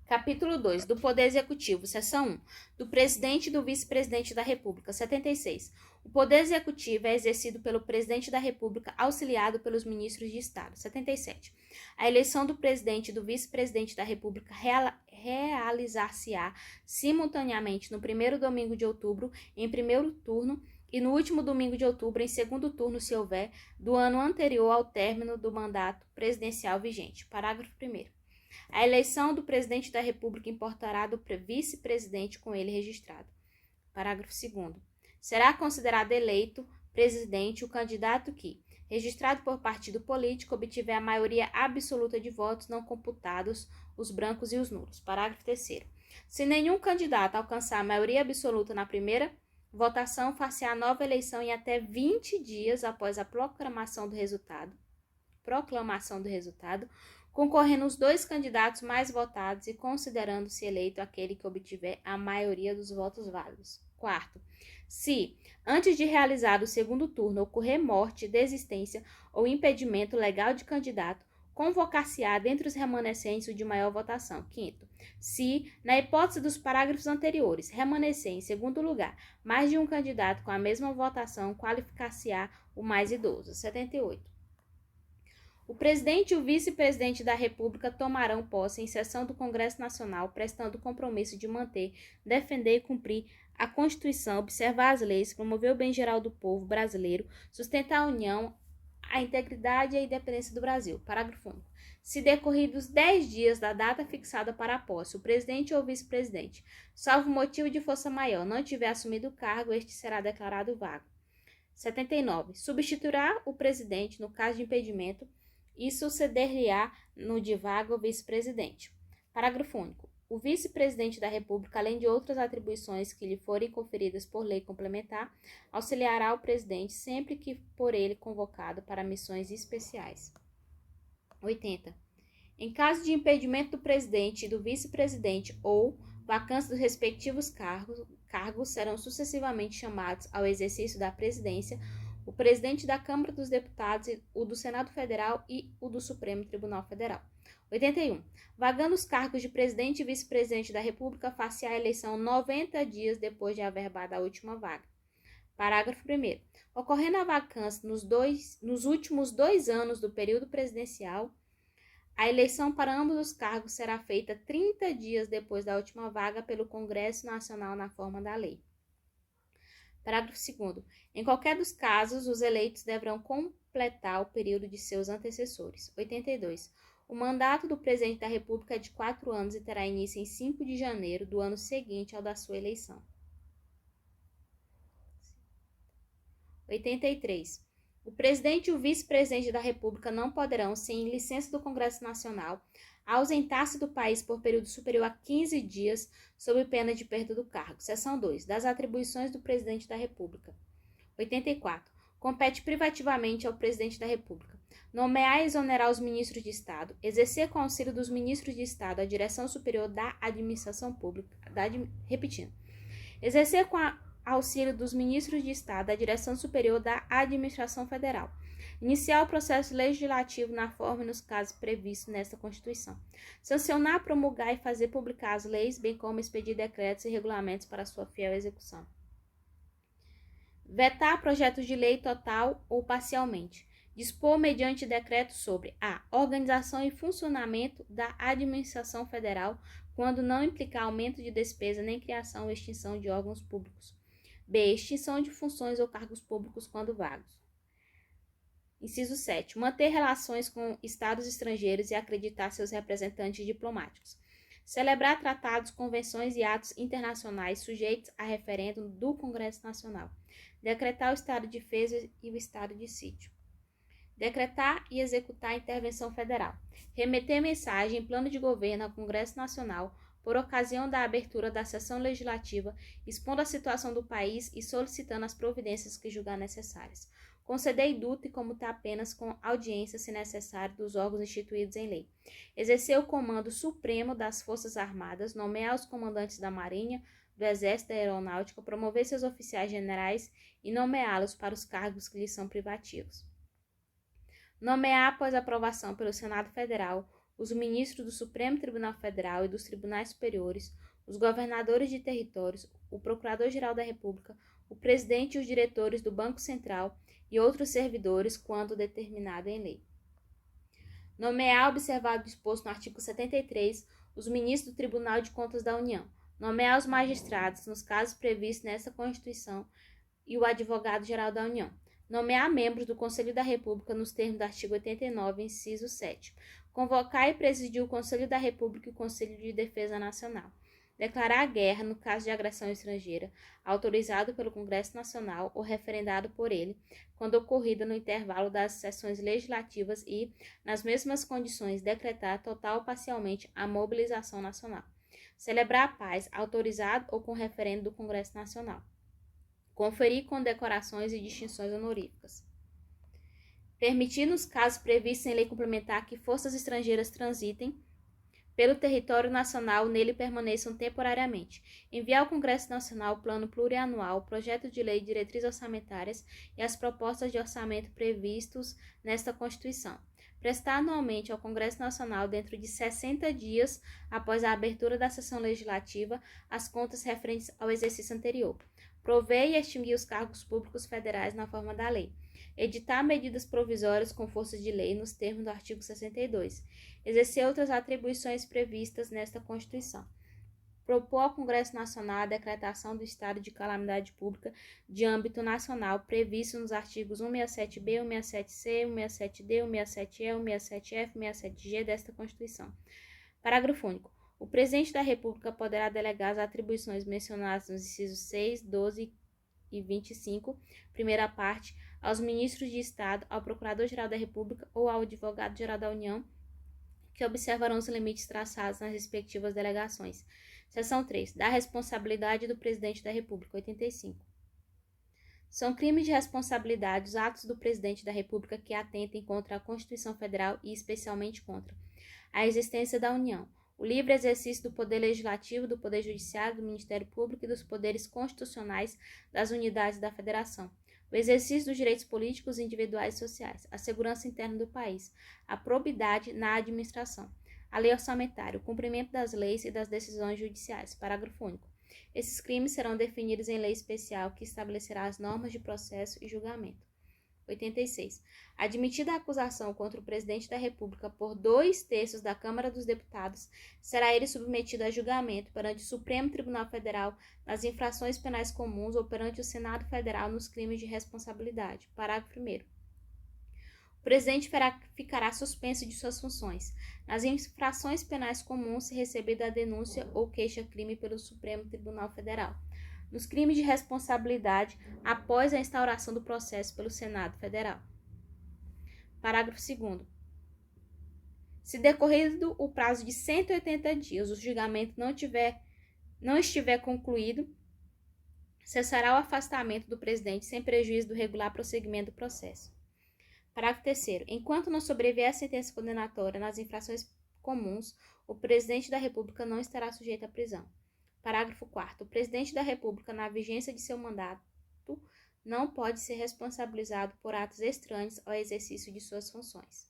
Capítulo 2. Do Poder Executivo. Seção 1. Do Presidente e do Vice-Presidente da República. 76. O Poder Executivo é exercido pelo Presidente da República, auxiliado pelos Ministros de Estado. 77. A eleição do Presidente e do Vice-Presidente da República realizar-se-á simultaneamente no primeiro domingo de outubro, em primeiro turno, e no último domingo de outubro, em segundo turno, se houver, do ano anterior ao término do mandato presidencial vigente. Parágrafo 1º. A eleição do Presidente da República importará do Vice-Presidente com ele registrado. Parágrafo 2º. Será considerado eleito presidente o candidato que, registrado por partido político, obtiver a maioria absoluta de votos não computados os brancos e os nulos. Parágrafo 3º. Se nenhum candidato alcançar a maioria absoluta na primeira votação, far-se-á nova eleição em até 20 dias após a proclamação do resultado, concorrendo os dois candidatos mais votados e considerando-se eleito aquele que obtiver a maioria dos votos válidos. Quarto, se, antes de realizar o segundo turno, ocorrer morte, desistência ou impedimento legal de candidato, convocar-se-á dentre os remanescentes o de maior votação. Quinto, se, na hipótese dos parágrafos anteriores, remanescer em segundo lugar mais de um candidato com a mesma votação, qualificar-se-á o mais idoso. 78. O Presidente e o Vice-Presidente da República tomarão posse em sessão do Congresso Nacional, prestando o compromisso de manter, defender e cumprir a Constituição, observar as leis, promover o bem geral do povo brasileiro, sustentar a união, a integridade e a independência do Brasil. Parágrafo único. Se decorridos 10 dias da data fixada para a posse, o Presidente ou Vice-Presidente, salvo motivo de força maior, não tiver assumido o cargo, este será declarado vago. 79. Substituirá o Presidente, no caso de impedimento, e suceder-lhe-á no de vaga o vice-presidente. Parágrafo único. O vice-presidente da República, além de outras atribuições que lhe forem conferidas por lei complementar, auxiliará o presidente sempre que por ele convocado para missões especiais. 80. Em caso de impedimento do presidente e do vice-presidente ou vacância dos respectivos cargos serão sucessivamente chamados ao exercício da presidência o presidente da Câmara dos Deputados, o do Senado Federal e o do Supremo Tribunal Federal. 81. Vagando os cargos de presidente e vice-presidente da República, far-se-á a eleição 90 dias depois de averbada a última vaga. Parágrafo 1º. Ocorrendo a vacância nos últimos 2 anos do período presidencial, a eleição para ambos os cargos será feita 30 dias depois da última vaga pelo Congresso Nacional na forma da lei. Parágrafo 2º. Em qualquer dos casos, os eleitos deverão completar o período de seus antecessores. 82. O mandato do Presidente da República é de 4 anos e terá início em 5 de janeiro do ano seguinte ao da sua eleição. 83. O Presidente e o Vice-Presidente da República não poderão, sem licença do Congresso Nacional, ausentar-se do país por período superior a 15 dias, sob pena de perda do cargo. Seção 2. Das atribuições do Presidente da República. 84. Compete privativamente ao Presidente da República nomear e exonerar os ministros de Estado, exercer com auxílio dos ministros de Estado a direção superior da administração pública, exercer com auxílio dos ministros de Estado a direção superior da administração federal, iniciar o processo legislativo na forma e nos casos previstos nesta Constituição, sancionar, promulgar e fazer publicar as leis, bem como expedir decretos e regulamentos para sua fiel execução. Vetar projetos de lei total ou parcialmente. Dispor mediante decreto sobre a organização e funcionamento da administração federal, quando não implicar aumento de despesa nem criação ou extinção de órgãos públicos. B. Extinção de funções ou cargos públicos quando vagos. Inciso 7. Manter relações com estados estrangeiros e acreditar seus representantes diplomáticos. Celebrar tratados, convenções e atos internacionais sujeitos a referendo do Congresso Nacional. Decretar o estado de defesa e o estado de sítio. Decretar e executar a intervenção federal. Remeter mensagem em plano de governo ao Congresso Nacional por ocasião da abertura da sessão legislativa, expondo a situação do país e solicitando as providências que julgar necessárias. Conceder indulto e comutar penas com audiência, se necessário, dos órgãos instituídos em lei. Exercer o comando supremo das Forças Armadas, nomear os comandantes da Marinha, do Exército e da Aeronáutica, promover seus oficiais generais e nomeá-los para os cargos que lhes são privativos. Nomear, após aprovação pelo Senado Federal, os ministros do Supremo Tribunal Federal e dos tribunais superiores, os governadores de territórios, o Procurador-Geral da República, o presidente e os diretores do Banco Central e outros servidores, quando determinado em lei. Nomear, observado o disposto no artigo 73, os ministros do Tribunal de Contas da União. Nomear os magistrados, nos casos previstos nesta Constituição, e o Advogado-Geral da União. Nomear membros do Conselho da República nos termos do artigo 89, inciso 7. Convocar e presidir o Conselho da República e o Conselho de Defesa Nacional. Declarar a guerra, no caso de agressão estrangeira, autorizado pelo Congresso Nacional ou referendado por ele, quando ocorrida no intervalo das sessões legislativas e, nas mesmas condições, decretar total ou parcialmente a mobilização nacional. Celebrar a paz, autorizado ou com referendo do Congresso Nacional. Conferir condecorações e distinções honoríficas. Permitir, nos casos previstos em lei complementar, que forças estrangeiras transitem pelo território nacional nele permaneçam temporariamente. Enviar ao Congresso Nacional o Plano Plurianual, o projeto de lei de diretrizes orçamentárias e as propostas de orçamento previstos nesta Constituição. Prestar anualmente ao Congresso Nacional, dentro de 60 dias após a abertura da sessão legislativa, as contas referentes ao exercício anterior. Prover e extinguir os cargos públicos federais na forma da lei. Editar medidas provisórias com força de lei nos termos do artigo 62. Exercer outras atribuições previstas nesta Constituição. Propor ao Congresso Nacional a decretação do estado de calamidade pública de âmbito nacional previsto nos artigos 167b, 167c, 167d, 167e, 167f, 167g desta Constituição. Parágrafo único. O Presidente da República poderá delegar as atribuições mencionadas nos incisos 6, 12 e 25, primeira parte, aos ministros de Estado, ao Procurador-Geral da República ou ao Advogado-Geral da União, que observarão os limites traçados nas respectivas delegações. Seção 3. Da responsabilidade do Presidente da República, 85. São crimes de responsabilidade os atos do Presidente da República que atentem contra a Constituição Federal e especialmente contra a existência da União, o livre exercício do Poder Legislativo, do Poder Judiciário, do Ministério Público e dos poderes constitucionais das unidades da Federação, o exercício dos direitos políticos, individuais e sociais, a segurança interna do país, a probidade na administração, a lei orçamentária, o cumprimento das leis e das decisões judiciais. Parágrafo único. Esses crimes serão definidos em lei especial que estabelecerá as normas de processo e julgamento. 86. Admitida a acusação contra o Presidente da República por 2/3 da Câmara dos Deputados, será ele submetido a julgamento perante o Supremo Tribunal Federal nas infrações penais comuns ou perante o Senado Federal nos crimes de responsabilidade. Parágrafo 1º. O presidente ficará suspenso de suas funções nas infrações penais comuns se recebida a denúncia ou queixa-crime pelo Supremo Tribunal Federal. Nos crimes de responsabilidade após a instauração do processo pelo Senado Federal. Parágrafo 2º. Se decorrido o prazo de 180 dias o julgamento não estiver concluído, cessará o afastamento do presidente sem prejuízo do regular prosseguimento do processo. Parágrafo 3º. Enquanto não sobrevier a sentença condenatória nas infrações comuns, o presidente da República não estará sujeito à prisão. Parágrafo 4º. O presidente da República, na vigência de seu mandato, não pode ser responsabilizado por atos estranhos ao exercício de suas funções.